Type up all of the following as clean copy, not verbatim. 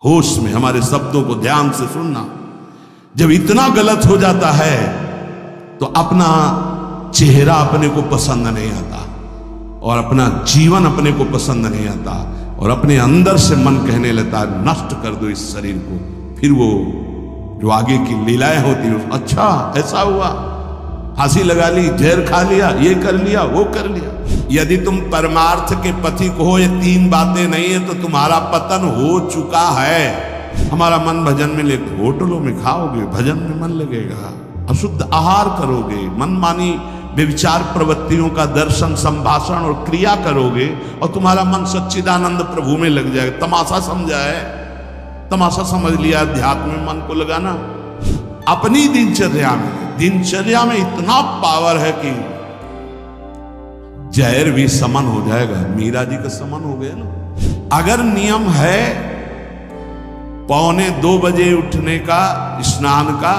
होश में हमारे शब्दों को ध्यान से सुनना। जब इतना गलत हो जाता है तो अपना चेहरा अपने को पसंद नहीं आता और अपना जीवन अपने को पसंद नहीं आता और अपने अंदर से मन कहने लगता है नष्ट कर दो इस शरीर को। फिर वो जो आगे की लीलाएं होती है, अच्छा ऐसा हुआ, फांसी लगा ली, जहर खा लिया, ये कर लिया, वो कर लिया। यदि तुम परमार्थ के पथिक हो, ये तीन बातें नहीं है तो तुम्हारा पतन हो चुका है। हमारा मन भजन में ले, होटलों में खाओगे, भजन में मन लगेगा, अशुद्ध आहार करोगे, मनमानी व्यभिचार प्रवृत्तियों का दर्शन, संभाषण और क्रिया करोगे और तुम्हारा मन सच्चिदानंद प्रभु में लग जाएगा। तमाशा समझा है, तमाशा समझ लिया, अध्यात्म में मन को लगाना। अपनी दिनचर्या में इतना पावर है कि जहर भी समन हो जाएगा। मीरा जी का समन हो गया ना। अगर नियम है 1:45 बजे उठने का, स्नान का,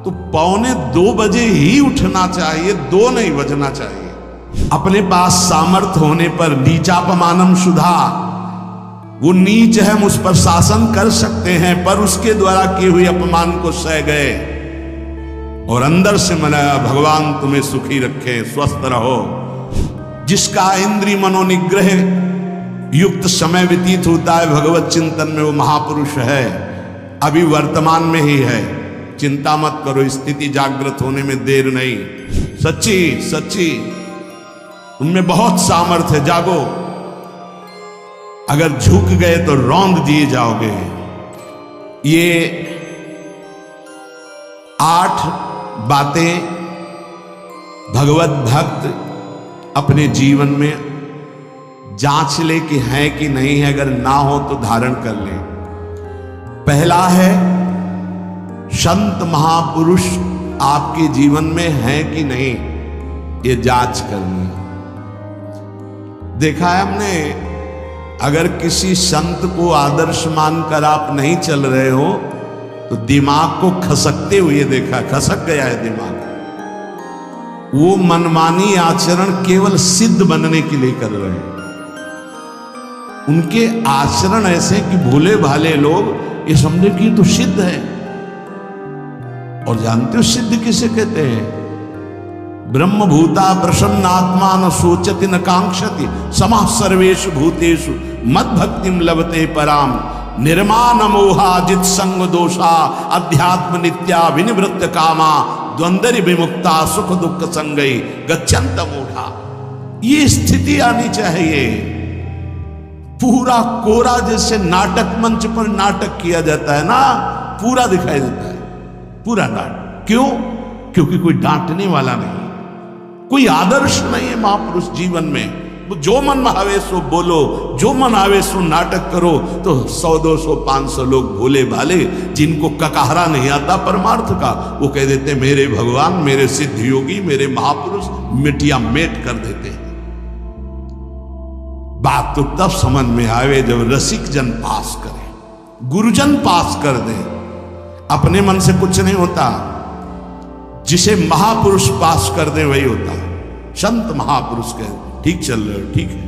तो 1:45 बजे ही उठना चाहिए, 2 नहीं बजना चाहिए। अपने पास सामर्थ्य होने पर नीचापमानम सुधा, वो नीच है, उस पर शासन कर सकते हैं, पर उसके द्वारा किए हुए अपमान को सह गए और अंदर से मनाया भगवान तुम्हें सुखी रखे, स्वस्थ रहो। जिसका इंद्रिय मनोनिग्रह युक्त समय व्यतीत होता है भगवत चिंतन में, वो महापुरुष है। अभी वर्तमान में ही है, चिंता मत करो, स्थिति जागृत होने में देर नहीं। सच्ची सच्ची तुममें बहुत सामर्थ्य है, जागो। अगर झुक गए तो रौंद दिए जाओगे। ये 8 बातें भगवत भक्त अपने जीवन में जांच ले कि है कि नहीं है, अगर ना हो तो धारण कर ले। पहला है, संत महापुरुष आपके जीवन में है कि नहीं, ये जांच करनी। देखा है हमने, अगर किसी संत को आदर्श मानकर आप नहीं चल रहे हो तो दिमाग को खसकते हुए देखा, खसक गया है दिमाग। वो मनमानी आचरण केवल सिद्ध बनने के लिए कर रहे हैं। उनके आचरण ऐसे कि भोले भाले लोग ये समझे कि तो सिद्ध है। और जानते हो सिद्ध किसे कहते हैं? ब्रह्म भूता प्रसन्नात्मा न सोचति न कांक्षति समः सर्वेषु भूतेषु मद भक्तिम लभते पराम निर्माण मोहाजित संग दोषा अध्यात्म नित्या विनिवृत्त कामा द्वंद्व विमुक्ता सुख दुख संगई गच्छन्त मूढ़ा। ये स्थिति आनी चाहिए। पूरा कोरा जैसे नाटक मंच पर नाटक किया जाता है ना, पूरा दिखाई देता है, पूरा नाटक। क्यों? क्योंकि कोई डांटने वाला नहीं, कोई आदर्श नहीं है महापुरुष जीवन में। जो मन में आवे सो बोलो, जो मन आवे सो नाटक करो, तो 100 200 500 लोग भोले भाले जिनको ककहरा नहीं आता परमार्थ का, वो कह देते मेरे भगवान, मेरे सिद्ध योगी, मेरे महापुरुष मिटिया मेट कर देते हैं। बात तो तब समझ में आवे जब रसिक जन पास करे, गुरुजन पास कर दे। अपने मन से कुछ नहीं होता, जिसे महापुरुष पास कर दे वही होता है। संत महापुरुष कहे ठीक चल रहे हो, ठीक है,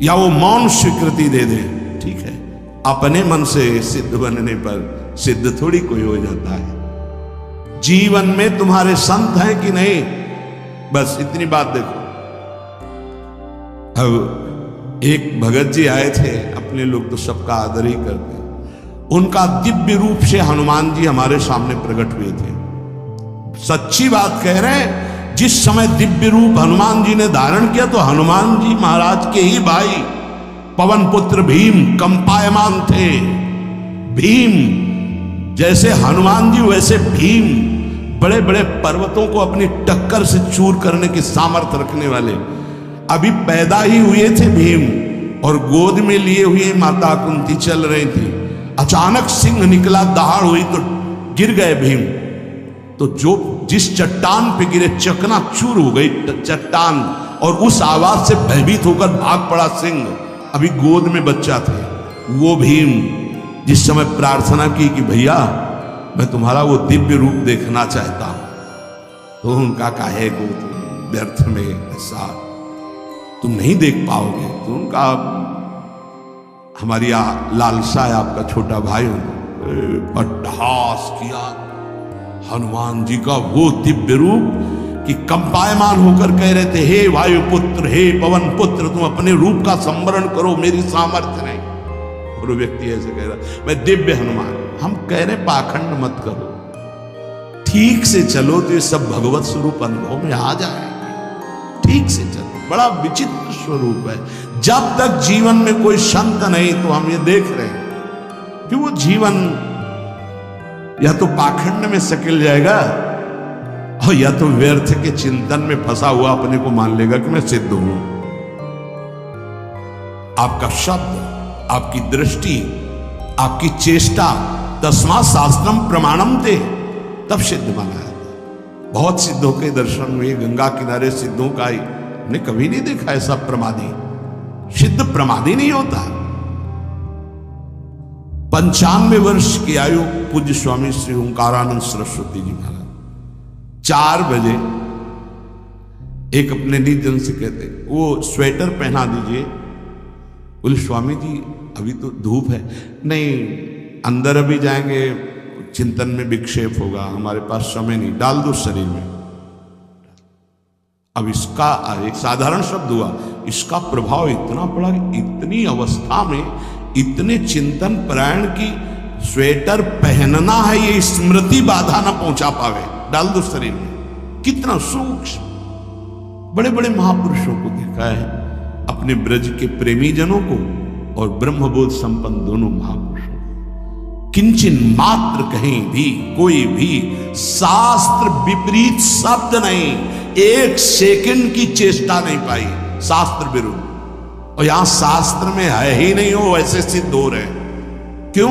या वो मौन स्वीकृति दे दे, ठीक है। अपने मन से सिद्ध बनने पर सिद्ध थोड़ी कोई हो जाता है। जीवन में तुम्हारे संत हैं कि नहीं, बस इतनी बात देखो। अब एक भगत जी आए थे, अपने लोग तो सबका आदर ही करते, उनका दिव्य रूप से हनुमान जी हमारे सामने प्रकट हुए थे। सच्ची बात कह रहे हैं, जिस समय दिव्य रूप हनुमान जी ने धारण किया तो हनुमान जी महाराज के ही भाई पवन पुत्र भीम कंपायमान थे। भीम जैसे हनुमान जी वैसे भीम, बड़े बड़े पर्वतों को अपनी टक्कर से चूर करने की सामर्थ्य रखने वाले। अभी पैदा ही हुए थे भीम और गोद में लिए हुए माता कुंती चल रही थी। अचानक सिंह निकला, दहाड़ हुई तो गिर गए भीम। तो जो जिस चट्टान पे गिरे चकना चूर हो गई चट्टान, और उस आवाज से भयभीत होकर भाग पड़ा सिंह। अभी गोद में बच्चा थे। वो भीम जिस समय प्रार्थना की कि भैया मैं तुम्हारा वो दिव्य रूप देखना चाहता हूं, तो उनका काहे को तुम व्यर्थ में ऐसा तुम नहीं देख पाओगे। तो उनका हमारी लालसा है आपका छोटा भाई हूं। अट्टहास किया हनुमान जी का वो दिव्य रूप कि कंपायमान होकर कह रहे थे, हे वायुपुत्र, हे पवन पुत्र, तुम अपने रूप का संवरण करो, मेरी सामर्थ्य नहीं। और वो व्यक्ति ऐसे कह रहा, मैं दिव्य हनुमान। हम कह रहे पाखंड मत करो, ठीक से चलो तो ये सब भगवत स्वरूप अनुभव में आ जाए। ठीक से चलो, बड़ा विचित्र स्वरूप है। जब तक जीवन में कोई संत नहीं तो हम ये देख रहे हैं कि वो जीवन या तो पाखंड में सकिल जाएगा और या तो व्यर्थ के चिंतन में फंसा हुआ अपने को मान लेगा कि मैं सिद्ध हूं। आपका शब्द, आपकी दृष्टि, आपकी चेष्टा, तस्मा शास्त्रम प्रमाणम थे, तब सिद्ध माना है। बहुत सिद्धों के दर्शन हुए, गंगा किनारे सिद्धों का ही ने कभी नहीं देखा ऐसा प्रमादी। सिद्ध प्रमादी नहीं होता। 95 वर्ष की आयु पूज्य स्वामी श्री ओंकारानंद सरस्वती जी महाराज 4 बजे एक अपने निजन से कहते, वो स्वेटर पहना दीजिए। बोले स्वामी जी अभी तो धूप है। नहीं, अंदर अभी जाएंगे, चिंतन में विक्षेप होगा, हमारे पास समय नहीं, डाल दो शरीर में। अब इसका एक साधारण शब्द हुआ, इसका प्रभाव इतना पड़ा कि इतनी अवस्था में इतने चिंतन परायण की स्वेटर पहनना है, ये स्मृति बाधा ना पहुंचा पावे, डाल दो शरीर में। कितना सूक्ष्म। बड़े बड़े महापुरुषों को देखा है, अपने ब्रज के प्रेमी जनों को और ब्रह्मबोध संपन्न दोनों महापुरुषों को किंचन मात्र कहीं भी कोई भी शास्त्र विपरीत शब्द नहीं, एक सेकंड की चेष्टा नहीं पाई शास्त्र विरुद्ध। और यहां शास्त्र में है ही नहीं, हो ऐसे सिद्ध हो रहे। क्यों?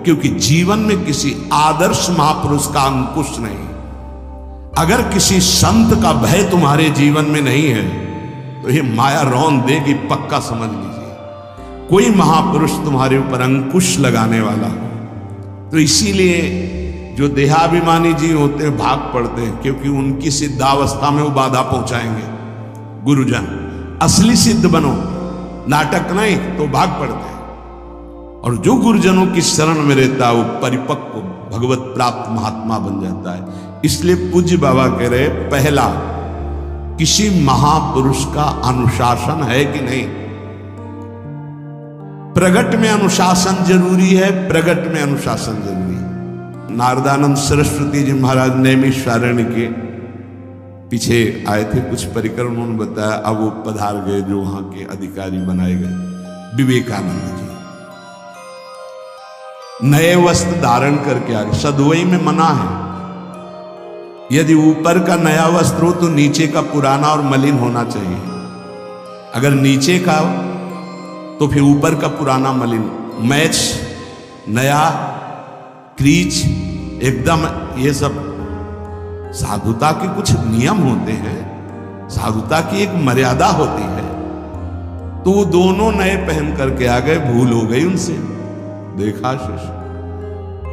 क्योंकि जीवन में किसी आदर्श महापुरुष का अंकुश नहीं। अगर किसी संत का भय तुम्हारे जीवन में नहीं है तो ये माया रौन देगी, पक्का समझ लीजिए। कोई महापुरुष तुम्हारे ऊपर अंकुश लगाने वाला हो तो इसीलिए जो देहाभिमानी जी होते हैं भाग पड़ते हैं, क्योंकि उनकी सिद्धावस्था में वो बाधा पहुंचाएंगे। गुरुजन असली सिद्ध बनो, नाटक नहीं, तो भाग पड़ते हैं। और जो गुरुजनों की शरण में रहता है वो परिपक्व भगवत प्राप्त महात्मा बन जाता है। इसलिए पूज्य बाबा कह रहे, पहला किसी महापुरुष का अनुशासन है कि नहीं। प्रगट में अनुशासन जरूरी है, प्रगट में अनुशासन जरूरी है। नारदानंद सरस्वती जी महाराज नैमिषारण्य के पीछे आए थे, कुछ परिक्रम उन्होंने बताया। अब वो पधार गए जो वहां के अधिकारी बनाए गए, विवेकानंद जी। नए वस्त्र धारण करके आ गए। सदवई में मना है, यदि ऊपर का नया वस्त्र हो तो नीचे का पुराना और मलिन होना चाहिए। अगर नीचे का तो फिर ऊपर का पुराना मलिन। मैच नया, क्रीच एकदम, ये सब साधुता के कुछ नियम होते हैं, साधुता की एक मर्यादा होती है। तो वो दोनों नए पहन करके आ गए, भूल हो गई उनसे, देखा शिष्य।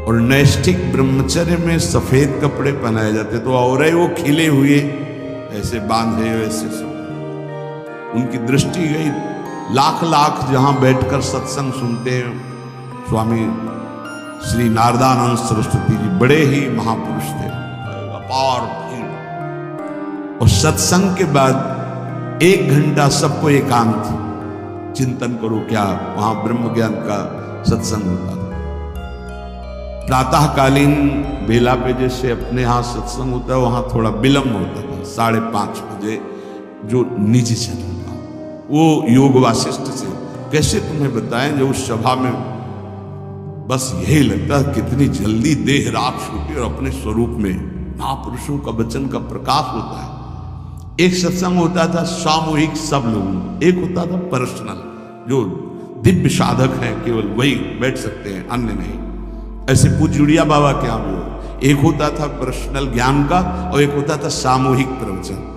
और नैष्ठिक ब्रह्मचर्य में सफेद कपड़े पहनाए जाते, तो और वो खिले हुए ऐसे बांधे, ऐसे उनकी दृष्टि गई। लाख लाख जहां बैठकर सत्संग सुनते हैं स्वामी श्री नारदानंद सरस्वती जी, बड़े ही महापुरुष थे, अपार भीड़। और सत्संग के बाद 1 घंटा सबको एकांत चिंतन करो। क्या वहां ब्रह्म ज्ञान का सत्संग होता था। प्रातःकालीन बेला पे जैसे अपने यहाँ सत्संग होता है, वहां थोड़ा विलंब होता था, 5:30 बजे जो निजी चैनल था वो योग वासिष्ठ से। कैसे तुम्हें बताएं, जो उस सभा में बस यही लगता है कितनी जल्दी देह रात छूटे और अपने स्वरूप में महापुरुषों का वचन का प्रकाश होता है। एक सत्संग होता था सामूहिक सब लोगों, एक होता था पर्सनल, जो दिव्य साधक हैं केवल वही बैठ सकते हैं, अन्य नहीं। ऐसे पूज्य बाबा के यहाँ भी एक होता था पर्सनल ज्ञान का और एक होता था सामूहिक प्रवचन।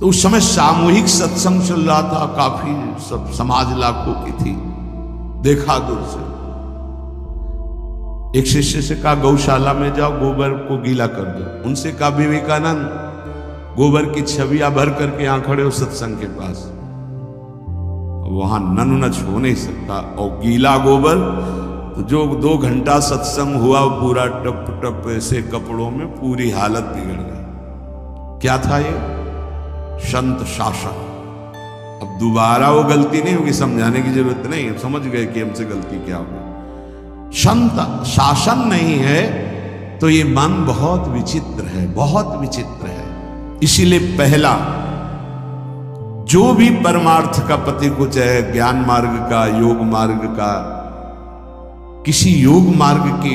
तो उस समय सामूहिक सत्संग चल रहा था, काफी सब समाज लाखों की थी। देखा दूर से, एक शिष्य से कहा गौशाला में जाओ, गोबर को गीला कर दो। उनसे कहा विवेकानंद गोबर की छवियां भर करके यहां खड़े हो सत्संग के पास। वहां नच हो नहीं सकता। और गीला गोबर तो जो 2 घंटा सत्संग हुआ पूरा टप टप ऐसे कपड़ों में पूरी हालत बिगड़ गई। क्या था ये? संत शासन। अब दोबारा वो गलती नहीं होगी, समझाने की जरूरत नहीं, समझ गए कि हमसे गलती क्या होगी। संत शासन नहीं है तो ये मन बहुत विचित्र है, बहुत विचित्र है। इसीलिए पहला जो भी परमार्थ का पति को, चाहे ज्ञान मार्ग का, योग मार्ग का, किसी योग मार्ग की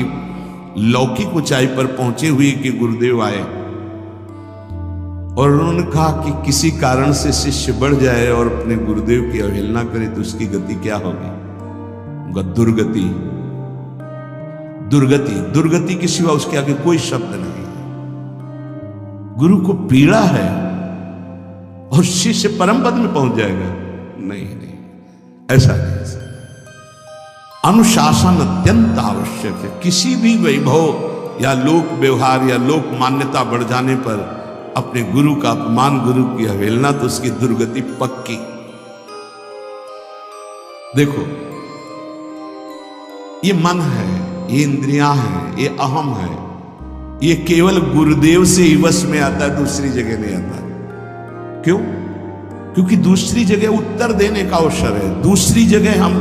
लौकिक ऊंचाई पर पहुंचे हुए कि गुरुदेव आए और उन्होंने कहा कि किसी कारण से शिष्य बढ़ जाए और अपने गुरुदेव की अवहेलना करे तो उसकी गति क्या होगी? उनका दुर्गति। दुर्गति, दुर्गति के सिवा उसके आगे कोई शब्द नहीं है। गुरु को पीड़ा है और शिष्य परम पद में पहुंच जाएगा? नहीं नहीं, ऐसा नहीं। अनुशासन अत्यंत आवश्यक है। किसी भी वैभव या लोक व्यवहार या लोक मान्यता बढ़ जाने पर अपने गुरु का अपमान, गुरु की अवहेलना, तो उसकी दुर्गति पक्की। देखो, ये मन है, ये इंद्रियां हैं, ये अहम है, ये केवल गुरुदेव से ही वश में आता है, दूसरी जगह नहीं आता। क्यों? क्योंकि दूसरी जगह उत्तर देने का अवसर है। दूसरी जगह हम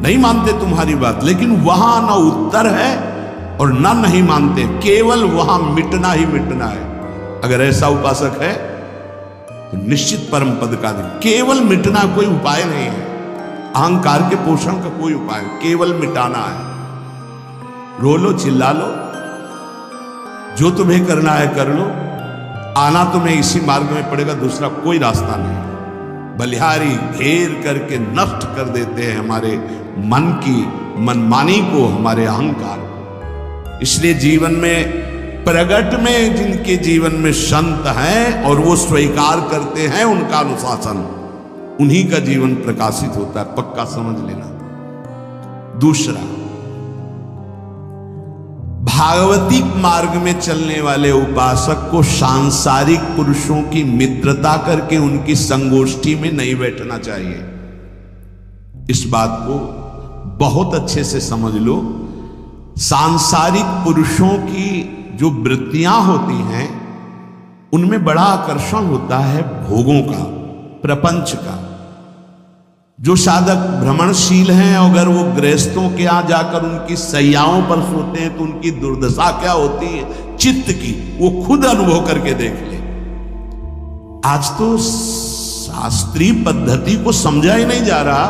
नहीं मानते तुम्हारी बात, लेकिन वहां ना उत्तर है और ना नहीं मानते, केवल वहां मिटना ही मिटना है। अगर ऐसा उपासक है तो निश्चित परम पद का नहीं। केवल मिटना कोई उपाय नहीं है, अहंकार के पोषण का कोई उपाय, केवल मिटाना है। रो लो, चिल्ला लो, जो तुम्हें करना है कर लो, आना तुम्हें इसी मार्ग में पड़ेगा, दूसरा कोई रास्ता नहीं। बलिहारी घेर करके नष्ट कर देते हैं हमारे मन की मनमानी को, हमारे अहंकार को। इसलिए जीवन में प्रगट में जिनके जीवन में संत हैं और वो स्वीकार करते हैं उनका अनुशासन, उन्हीं का जीवन प्रकाशित होता है, पक्का समझ लेना। दूसरा, भागवतिक मार्ग में चलने वाले उपासक को सांसारिक पुरुषों की मित्रता करके उनकी संगोष्ठी में नहीं बैठना चाहिए। इस बात को बहुत अच्छे से समझ लो। सांसारिक पुरुषों की जो वृत्तियां होती हैं उनमें बड़ा आकर्षण होता है भोगों का, प्रपंच का। जो साधक भ्रमणशील हैं, अगर वो गृहस्थों के यहां जाकर उनकी सैयाओं पर सोते हैं तो उनकी दुर्दशा क्या होती है चित्त की, वो खुद अनुभव करके देख ले। आज तो शास्त्रीय पद्धति को समझा ही नहीं जा रहा।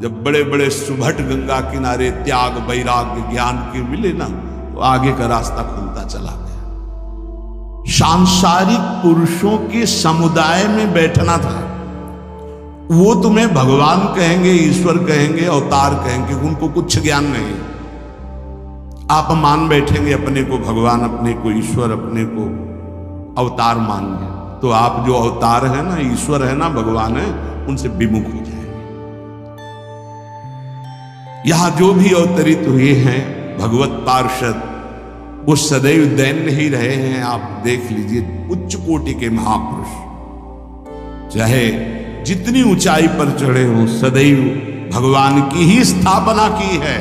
जब बड़े बड़े सुभट गंगा किनारे त्याग, वैराग्य, ज्ञान के मिले ना, तो आगे का रास्ता खुलता चला गया। सांसारिक पुरुषों के समुदाय में बैठना था। वो तुम्हें भगवान कहेंगे, ईश्वर कहेंगे, अवतार कहेंगे, उनको कुछ ज्ञान नहीं। आप मान बैठेंगे अपने को भगवान, अपने को ईश्वर, अपने को अवतार मानेंगे, तो आप जो अवतार है ना, ईश्वर है ना, भगवान है, उनसे विमुख हो जाएंगे। यहां जो भी अवतरित हुए हैं भगवत पार्षद, वो सदैव दैन्य ही रहे हैं। आप देख लीजिए, उच्च कोटि के महापुरुष चाहे जितनी ऊंचाई पर चढ़े हो, सदैव भगवान की ही स्थापना की है।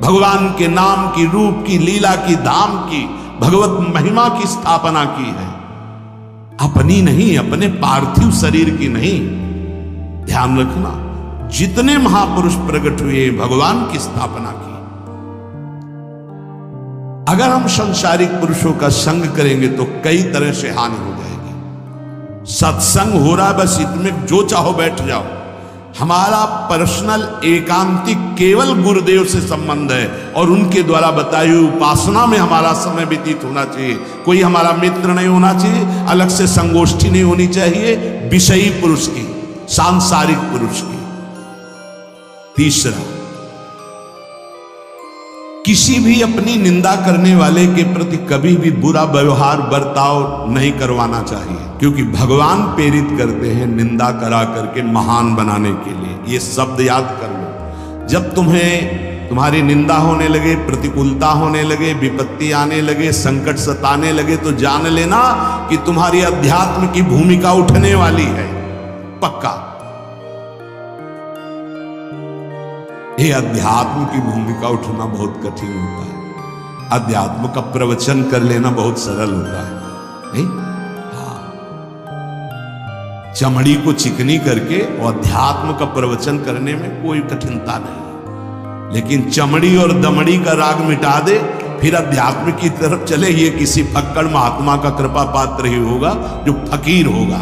भगवान के नाम की, रूप की, लीला की, धाम की, भगवत महिमा की स्थापना की है, अपनी नहीं, अपने पार्थिव शरीर की नहीं। ध्यान रखना, जितने महापुरुष प्रकट हुए भगवान की स्थापना की। अगर हम संसारिक पुरुषों का संग करेंगे तो कई तरह से हानि हो जाएगी। सत्संग हो रहा है, बस इतने जो चाहो बैठ जाओ। हमारा पर्सनल एकांतिक केवल गुरुदेव से संबंध है और उनके द्वारा बताई हुई उपासना में हमारा समय व्यतीत होना चाहिए। कोई हमारा मित्र नहीं होना चाहिए, अलग से संगोष्ठी नहीं होनी चाहिए विषयी पुरुष की, सांसारिक पुरुष की। तीसरा, किसी भी अपनी निंदा करने वाले के प्रति कभी भी बुरा व्यवहार, बर्ताव नहीं करवाना चाहिए, क्योंकि भगवान प्रेरित करते हैं निंदा करा करके महान बनाने के लिए। ये शब्द याद कर लो। जब तुम्हें तुम्हारी निंदा होने लगे, प्रतिकूलता होने लगे, विपत्ति आने लगे, संकट सताने लगे, तो जान लेना कि तुम्हारी अध्यात्म की भूमिका उठने वाली है, पक्का। ये अध्यात्म की भूमिका उठना बहुत कठिन होता है। अध्यात्म का प्रवचन कर लेना बहुत सरल होता है, नहीं? हाँ, चमड़ी को चिकनी करके और अध्यात्म का प्रवचन करने में कोई कठिनता नहीं, लेकिन चमड़ी और दमड़ी का राग मिटा दे फिर अध्यात्म की तरफ चले, ये किसी फक्कड़ महात्मा का कृपा पात्र ही होगा जो फकीर होगा,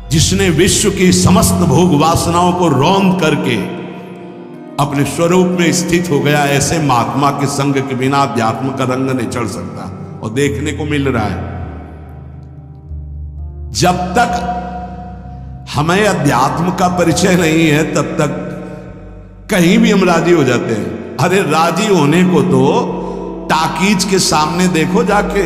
जिसने विश्व की समस्त भोग वासनाओं को रौंद करके अपने स्वरूप में स्थित हो गया। ऐसे महात्मा के संग के बिना अध्यात्म का रंग नहीं चढ़ सकता, और देखने को मिल रहा है। जब तक हमें अध्यात्म का परिचय नहीं है तब तक कहीं भी हम राजी हो जाते हैं। अरे राजी होने को तो टाकीज के सामने देखो जाके,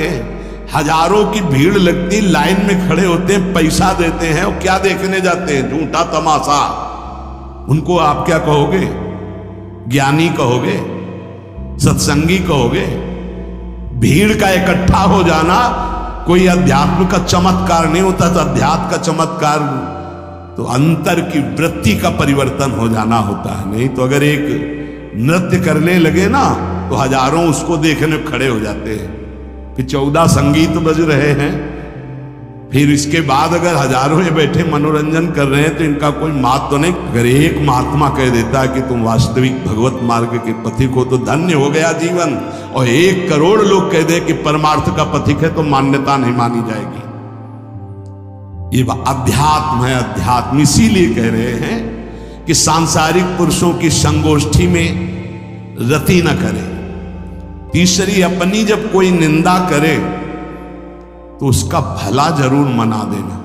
हजारों की भीड़ लगती, लाइन में खड़े होते हैं, पैसा देते हैं, और क्या देखने जाते हैं? झूठा तमाशा। उनको आप क्या कहोगे? ज्ञानी कहोगे? सत्संगी कहोगे? भीड़ का इकट्ठा हो जाना कोई अध्यात्म का चमत्कार नहीं होता। तो अध्यात्म का चमत्कार तो अंतर की वृत्ति का परिवर्तन हो जाना होता है। नहीं तो अगर एक नृत्य करने लगे ना तो हजारों उसको देखने खड़े हो जाते हैं। फिर 14 संगीत बज रहे हैं, फिर इसके बाद अगर हजारों ये बैठे मनोरंजन कर रहे हैं तो इनका कोई मात तो नहीं। अगर एक महात्मा कह देता है कि तुम वास्तविक भगवत मार्ग के पथिक हो तो धन्य हो गया जीवन, और 1 करोड़ लोग कह दे कि परमार्थ का पथिक है तो मान्यता नहीं मानी जाएगी। ये अध्यात्म है, अध्यात्म। इसीलिए कह रहे हैं कि सांसारिक पुरुषों की संगोष्ठी में रति न करे। तीसरी, अपनी जब कोई निंदा करे तो उसका भला जरूर मना देना,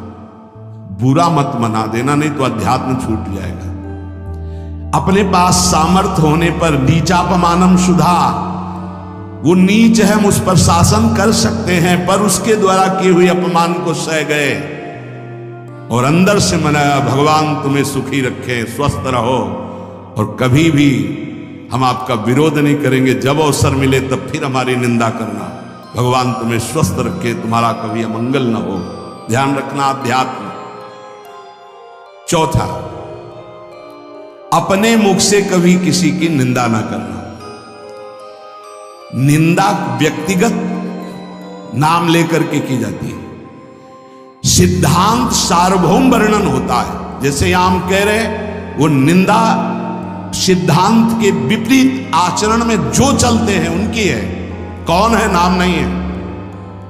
बुरा मत मना देना, नहीं तो अध्यात्म छूट जाएगा। अपने पास सामर्थ्य होने पर नीचापमानम सुधा, वो नीच है, हम उस पर शासन कर सकते हैं, पर उसके द्वारा किए हुए अपमान को सह गए और अंदर से मनाया भगवान तुम्हें सुखी रखे, स्वस्थ रहो, और कभी भी हम आपका विरोध नहीं करेंगे। जब अवसर मिले तब फिर हमारी निंदा करना। भगवान तुम्हें स्वस्थ रखे, तुम्हारा कभी अमंगल न हो। ध्यान रखना अध्यात्म। चौथा, अपने मुख से कभी किसी की निंदा ना करना। निंदा व्यक्तिगत नाम लेकर के की जाती है, सिद्धांत सार्वभौम वर्णन होता है। जैसे हम कह रहे, वो निंदा सिद्धांत के विपरीत आचरण में जो चलते हैं उनकी है। कौन है? नाम नहीं है,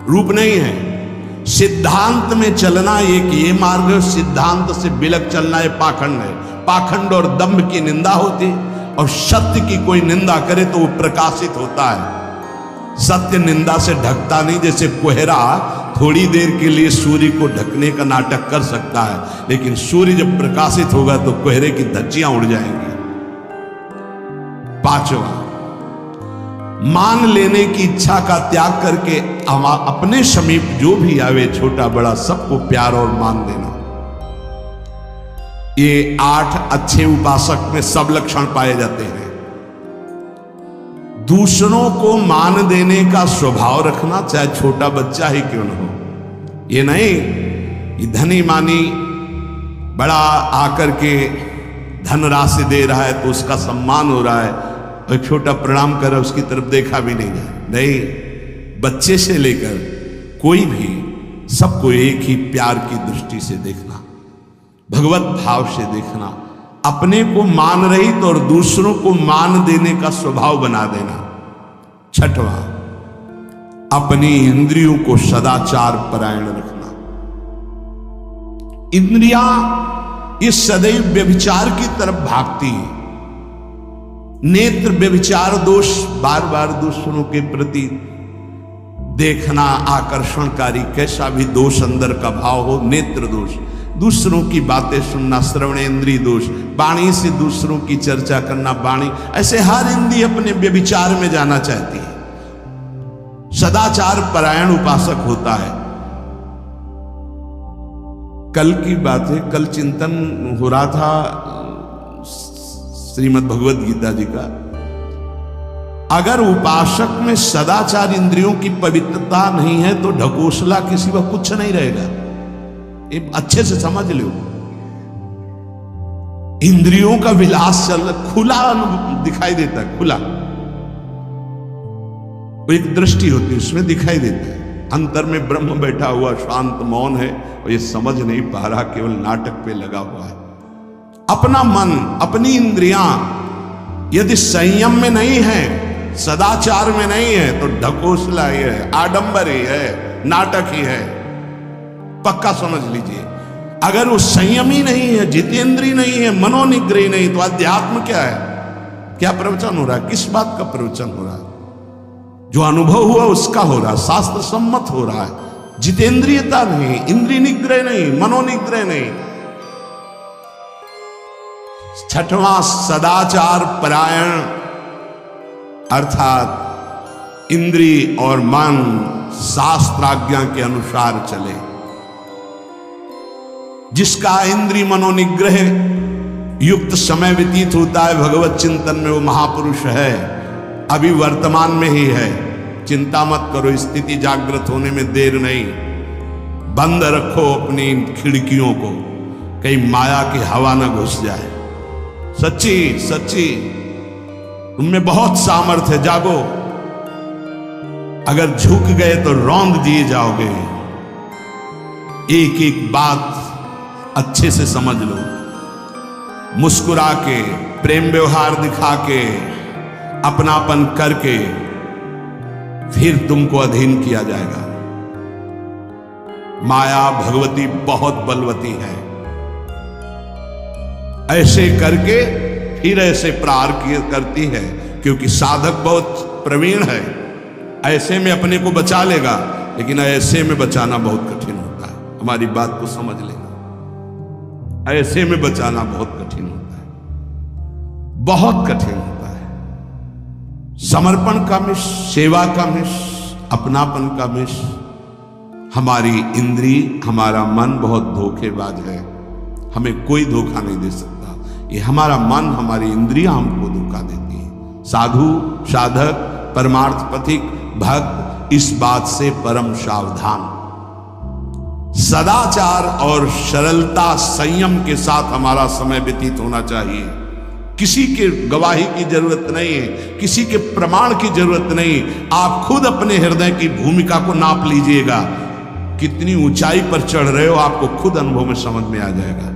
रूप नहीं है। सिद्धांत में चलना एक ये मार्ग है, सिद्धांत से बिलक चलना ये पाखंड है। पाखंड और दंभ की निंदा होती, और सत्य की कोई निंदा करे तो वो प्रकाशित होता है। सत्य निंदा से ढकता नहीं। जैसे कोहरा थोड़ी देर के लिए सूर्य को ढकने का नाटक कर सकता है, लेकिन सूर्य जब प्रकाशित होगा तो कोहरे की धज्जियां उड़ जाएंगी। पांचवा, मान लेने की इच्छा का त्याग करके अपने समीप जो भी आवे, छोटा बड़ा सबको प्यार और मान देना। ये 8 अच्छे उपासक में सब लक्षण पाए जाते हैं। दूसरों को मान देने का स्वभाव रखना, चाहे छोटा बच्चा ही क्यों न हो। ये नहीं कि धनी मानी बड़ा आकर के धन राशि दे रहा है तो उसका सम्मान हो रहा है, और छोटा प्रणाम कर रहा है उसकी तरफ देखा भी नहीं जाए। नहीं, बच्चे से लेकर कोई भी सबको एक ही प्यार की दृष्टि से देखना, भगवत भाव से देखना। अपने को मान रही तो और दूसरों को मान देने का स्वभाव बना देना। छठवां, अपनी इंद्रियों को सदाचार परायण रखना। इंद्रियां ये सदैव व्यभिचार की तरफ भागती है। नेत्र व्यभिचार दोष, बार बार दूसरों के प्रति देखना आकर्षणकारी, कैसा भी दोष अंदर का भाव हो, नेत्र दोष। दूसरों की बातें सुनना, श्रवणेंद्रिय दोष। वाणी से दूसरों की चर्चा करना, वाणी। ऐसे हर इंद्रिय अपने व्यभिचार में जाना चाहती है। सदाचार परायण उपासक होता है। कल की बात है, कल चिंतन हो रहा था श्रीमद् भगवद गीता जी का। अगर उपासक में सदाचार इंद्रियों की पवित्रता नहीं है तो ढकोसला किसी का कुछ नहीं रहेगा। ये अच्छे से समझ लो। इंद्रियों का विलास चल खुला दिखाई देता है, खुला एक दृष्टि होती है उसमें दिखाई देता है। अंतर में ब्रह्म बैठा हुआ शांत मौन है और ये समझ नहीं पा रहा, केवल नाटक पे लगा हुआ है। अपना मन, अपनी इंद्रियां यदि संयम में नहीं है, सदाचार में नहीं है, तो ढकोसला ही है, आडंबर ही है, नाटक ही है, पक्का समझ लीजिए। अगर वो संयमी नहीं है, जितेंद्रीय नहीं है, मनोनिग्रही नहीं, तो अध्यात्म क्या है? क्या प्रवचन हो रहा है? किस बात का प्रवचन हो रहा है? जो अनुभव हुआ उसका हो रहा है, शास्त्र सम्मत हो रहा है। जितेंद्रियता नहीं, इंद्रिय निग्रह नहीं, मनोनिग्रह नहीं। छठवां सदाचार परायण, अर्थात इंद्रिय और मन शास्त्राज्ञा के अनुसार चले। जिसका इंद्रिय मनोनिग्रह युक्त समय व्यतीत होता है भगवत चिंतन में, वो महापुरुष है, अभी वर्तमान में ही है। चिंता मत करो, स्थिति जागृत होने में देर नहीं। बंद रखो अपनी खिड़कियों को, कहीं माया की हवा न घुस जाए। सच्ची सच्ची उनमें बहुत सामर्थ्य है, जागो। अगर झुक गए तो रौंद दिए जाओगे। एक एक बात अच्छे से समझ लो, मुस्कुरा के, प्रेम व्यवहार दिखा के, अपनापन करके फिर तुमको अधीन किया जाएगा। माया भगवती बहुत बलवती है, ऐसे करके फिर ऐसे प्रहार करती है, क्योंकि साधक बहुत प्रवीण है। ऐसे में अपने को बचा लेगा, लेकिन ऐसे में बचाना बहुत कठिन होता है। हमारी बात को समझ लेना, ऐसे में बचाना बहुत कठिन होता है, बहुत कठिन होता है। समर्पण का मिश, सेवा का मिश, अपनापन का मिश। हमारी इंद्री, हमारा मन बहुत धोखेबाज है, हमें कोई धोखा नहीं दे सकता। ये हमारा मन, हमारी इंद्रियां हमको धोखा देती है। साधु, साधक, परमार्थ पथिक, भक्त इस बात से परम सावधान। सदाचार और सरलता, संयम के साथ हमारा समय व्यतीत होना चाहिए। किसी के गवाही की जरूरत नहीं है, किसी के प्रमाण की जरूरत नहीं। आप खुद अपने हृदय की भूमिका को नाप लीजिएगा, कितनी ऊंचाई पर चढ़ रहे हो आपको खुद अनुभव में समझ में आ जाएगा।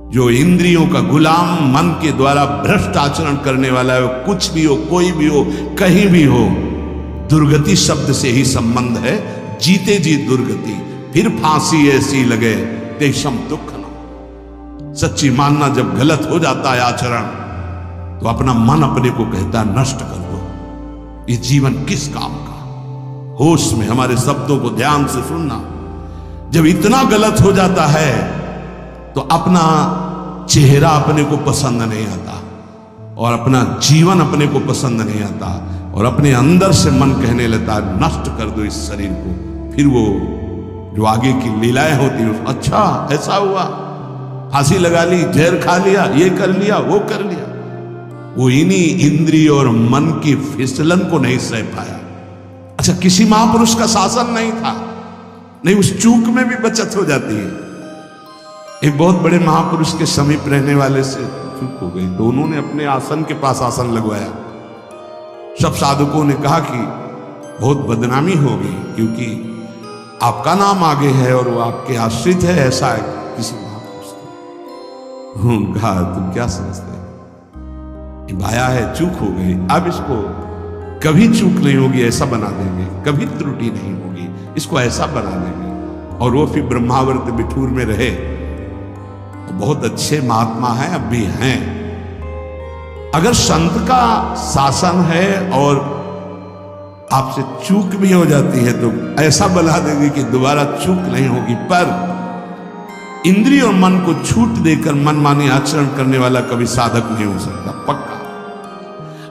जो इंद्रियों का गुलाम, मन के द्वारा भ्रष्ट आचरण करने वाला है, कुछ भी हो, कोई भी हो, कहीं भी हो, दुर्गति शब्द से ही संबंध है। जीते जी दुर्गति, फिर फांसी ऐसी लगे तेषम दुख न। सच्ची मानना, जब गलत हो जाता है आचरण, तो अपना मन अपने को कहता है नष्ट कर दो, ये जीवन किस काम का। होश में हमारे शब्दों को ध्यान से सुनना। जब इतना गलत हो जाता है तो अपना चेहरा अपने को पसंद नहीं आता, और अपना जीवन अपने को पसंद नहीं आता, और अपने अंदर से मन कहने लगता है नष्ट कर दो इस शरीर को। फिर वो जो आगे की लीलाएं होती हैं, अच्छा ऐसा हुआ, फांसी लगा ली, जहर खा लिया, ये कर लिया, वो कर लिया। वो इन्हीं इंद्रिय और मन की फिसलन को नहीं सह पाया। अच्छा, किसी महापुरुष का शासन नहीं था, नहीं, उस चूक में भी बचत हो जाती है। एक बहुत बड़े महापुरुष के समीप रहने वाले से चूक हो गई, तो उन्होंने अपने आसन के पास आसन लगवाया। सब साधुकों ने कहा कि बहुत बदनामी होगी, क्योंकि आपका नाम आगे है और वो आपके आश्रित है, ऐसा है किसी महापुरुष को। कहा तुम क्या समझते हैं, भाया है, चूक हो गई, अब इसको कभी चूक नहीं होगी ऐसा बना देंगे, कभी त्रुटि नहीं होगी, इसको ऐसा बना देंगे। और वो फिर ब्रह्मावर्त बिठूर में रहे। बहुत अच्छे महात्मा हैं, अब भी हैं। अगर संत का शासन है और आपसे चूक भी हो जाती है तो ऐसा बना देंगे कि दोबारा चूक नहीं होगी। पर इंद्रिय और मन को छूट देकर मनमानी आचरण करने वाला कभी साधक नहीं हो सकता, पक्का।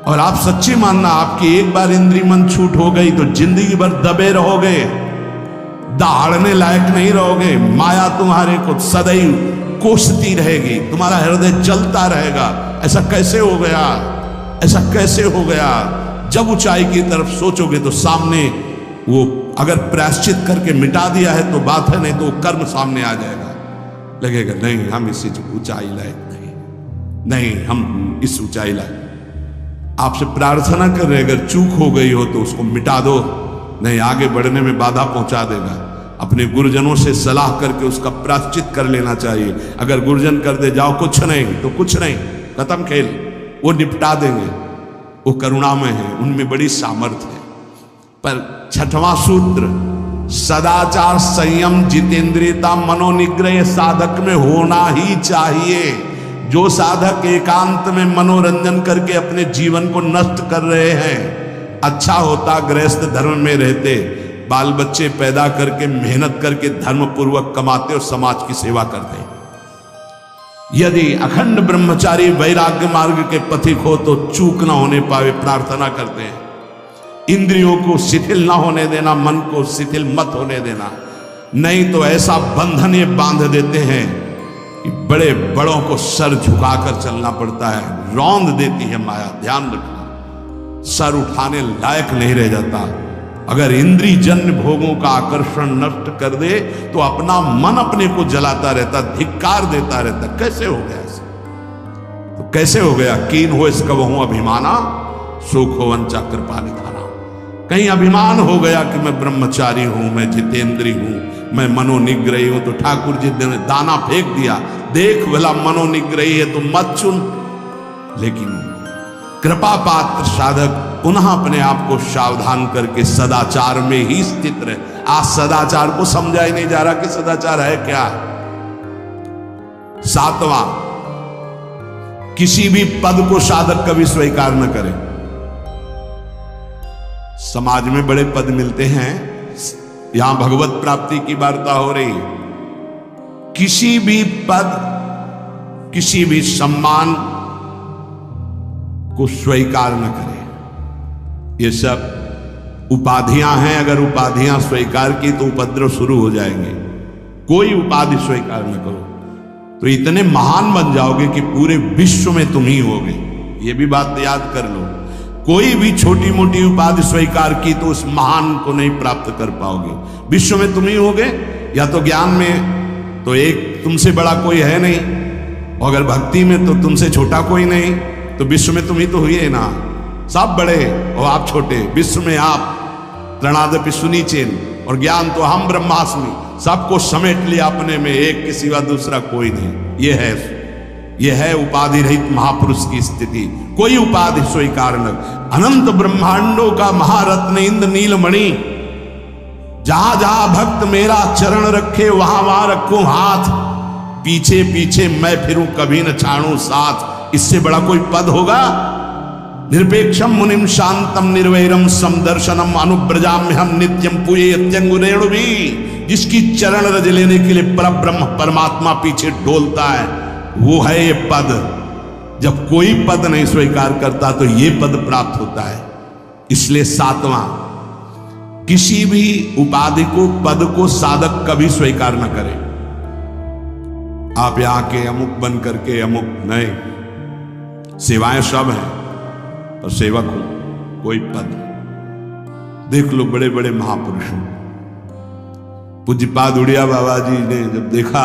और आप सच्ची मानना, आपकी एक बार इंद्रिय मन छूट हो गई तो जिंदगी भर दबे रहोगे, दहाड़ने लायक नहीं रहोगे। माया तुम्हारे को सदैव कोसती रहेगी, तुम्हारा हृदय जलता रहेगा। ऐसा कैसे हो गया, ऐसा कैसे हो गया। जब ऊंचाई की तरफ सोचोगे तो सामने वो अगर प्रायश्चित करके मिटा दिया है तो बात है, नहीं तो कर्म सामने आ जाएगा। लगेगा नहीं, हम इसी ऊंचाई लायक नहीं। नहीं, हम इस ऊंचाई लाए, आपसे प्रार्थना कर रहे, अगर चूक हो गई हो तो उसको मिटा दो, नहीं आगे बढ़ने में बाधा पहुंचा देगा। अपने गुरुजनों से सलाह करके उसका प्रायश्चित कर लेना चाहिए। अगर गुरुजन कर दे जाओ कुछ नहीं तो कुछ नहीं, खत्म खेल, वो निपटा देंगे, वो करुणामय है, उनमें बड़ी सामर्थ्य है। पर छठवां सूत्र, सदाचार, संयम, जितेंद्रियता, मनोनिग्रह साधक में होना ही चाहिए। जो साधक एकांत में मनोरंजन करके अपने जीवन को नष्ट कर रहे हैं, अच्छा होता गृहस्थ धर्म में रहते, बाल बच्चे पैदा करके मेहनत करके धर्म पूर्वक कमाते और समाज की सेवा करते। यदि अखंड ब्रह्मचारी वैराग्य मार्ग के पथिक हो तो चूक ना होने पावे प्रार्थना करते हैं। इंद्रियों को शिथिल ना होने देना, मन को शिथिल मत होने देना, नहीं तो ऐसा बंधन ये बांध देते हैं कि बड़े बड़ों को सर झुकाकर चलना पड़ता है, रौंद देती है माया। ध्यान रखना, सर उठाने लायक नहीं रह जाता। अगर इंद्रिय जन्य भोगों का आकर्षण नष्ट कर दे तो अपना मन अपने को जलाता रहता, धिक्कार देता रहता। कैसे हो गया ऐसे? तो कैसे हो गया? कीन हो इसका वहू अभिमाना, सुख हो वंचा कृपा निधाना। कहीं अभिमान हो गया कि मैं ब्रह्मचारी हूं, मैं जितेंद्री हूं, मैं मनोनिग्रही हूं, तो ठाकुर जी ने दाना फेंक दिया, देख भला मनोनिग्रही है तो मत चुन। लेकिन कृपा पात्र साधक पुनः अपने आप को सावधान करके सदाचार में ही स्थित रहे। आज सदाचार को समझा ही नहीं जा रहा कि सदाचार है क्या। सातवां, किसी भी पद को साधक कभी स्वीकार न करे। समाज में बड़े पद मिलते हैं, यहां भगवत प्राप्ति की वार्ता हो रही। किसी भी पद, किसी भी सम्मान को स्वीकार न करें। ये सब उपाधियां हैं, अगर उपाधियां स्वीकार की तो उपद्रव शुरू हो जाएंगे। कोई उपाधि स्वीकार न करो तो इतने महान बन जाओगे कि पूरे विश्व में तुम ही होगे। ये भी बात याद कर लो। कोई भी छोटी मोटी उपाधि स्वीकार की तो उस महान को नहीं प्राप्त कर पाओगे। विश्व में तुम ही होगे, या तो ज्ञान में तो एक तुमसे बड़ा कोई है नहीं, और अगर भक्ति में तो तुमसे छोटा कोई नहीं, तो विश्व में तुम ही तो हुए ना। सब बड़े और आप छोटे, विश्व में आप त्रणादपि सुनीचेन, और ज्ञान तो हम ब्रह्मास्मि, सबको समेट लिया अपने में, एक के सिवा दूसरा कोई नहीं। यह है उपाधि रहित महापुरुष की स्थिति। कोई उपाधि स्वीकार न। अनंत ब्रह्मांडों का महारत्न इंद्र नीलमणि, जहां जहां भक्त मेरा चरण रखे वहां वहां रखूं हाथ, पीछे पीछे मैं फिरूं कभी न छाड़ूं साथ। इससे बड़ा कोई पद होगा? निरपेक्षम मुनिम शांतम निर्वैरम समदर्शनम अनुब्रजाम्य हम नित्यम पूये अत्यंगुरेणु भी। जिसकी चरण रज लेने के लिए परब्रह्म परमात्मा पीछे डोलता है, वो है ये पद। जब कोई पद नहीं स्वीकार करता तो ये पद प्राप्त होता है। इसलिए सातवां, किसी भी उपाधि को, पद को साधक कभी स्वीकार न करे। आप यहां के अमुक बन करके अमुक नहीं, सेवाएं सब हैं और सेवक हो, कोई पद। देख लो बड़े बड़े महापुरुषों, पूज्यपाद उड़िया बाबा जी ने जब देखा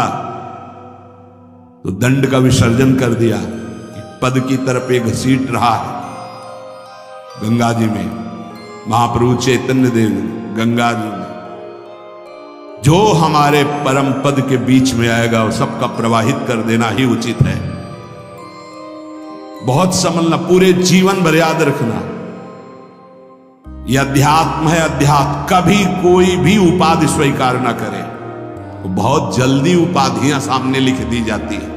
तो दंड का विसर्जन कर दिया कि पद की तरफ एक घसीट रहा है। गंगा जी में महाप्रभु चैतन्य देव गंगा जी में जो हमारे परम पद के बीच में आएगा वो सबका प्रवाहित कर देना ही उचित है। बहुत समझना, पूरे जीवन भर याद रखना, यह अध्यात्म है। अध्यात्म कभी कोई भी उपाधि स्वीकार ना करे। तो बहुत जल्दी उपाधियां सामने लिख दी जाती है,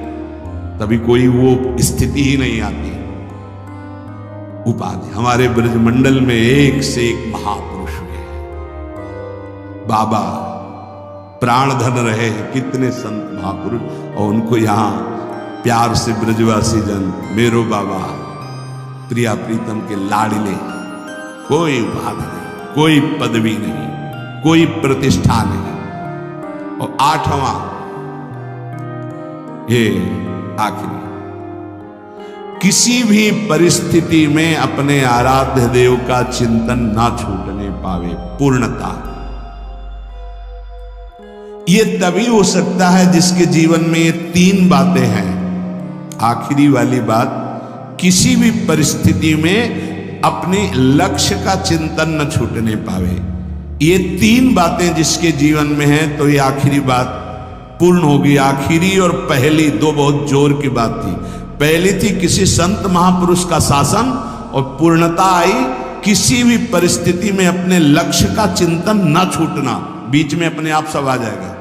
तभी कोई वो स्थिति ही नहीं आती। उपाधि हमारे ब्रजमंडल में एक से एक महापुरुष हुए, बाबा प्राण धन रहे हैं, कितने संत महापुरुष, और उनको यहां प्यार से ब्रजवासी जन मेरो बाबा प्रिया प्रीतम के लाडले। कोई उपाधि नहीं, कोई पदवी नहीं, कोई प्रतिष्ठा नहीं। और आठवां, ये आखिरी, किसी भी परिस्थिति में अपने आराध्य देव का चिंतन ना छूटने पावे। पूर्णता ये तभी हो सकता है जिसके जीवन में ये तीन बातें हैं। आखिरी वाली बात, किसी भी परिस्थिति में अपने लक्ष्य का चिंतन न छूटने पावे। ये 3 बातें जिसके जीवन में हैं तो ये आखिरी बात पूर्ण होगी। आखिरी और पहली 2 बहुत जोर की बात थी। पहली थी किसी संत महापुरुष का शासन, और पूर्णता आई किसी भी परिस्थिति में अपने लक्ष्य का चिंतन न छूटना। बीच में अपने आप सब आ जाएगा।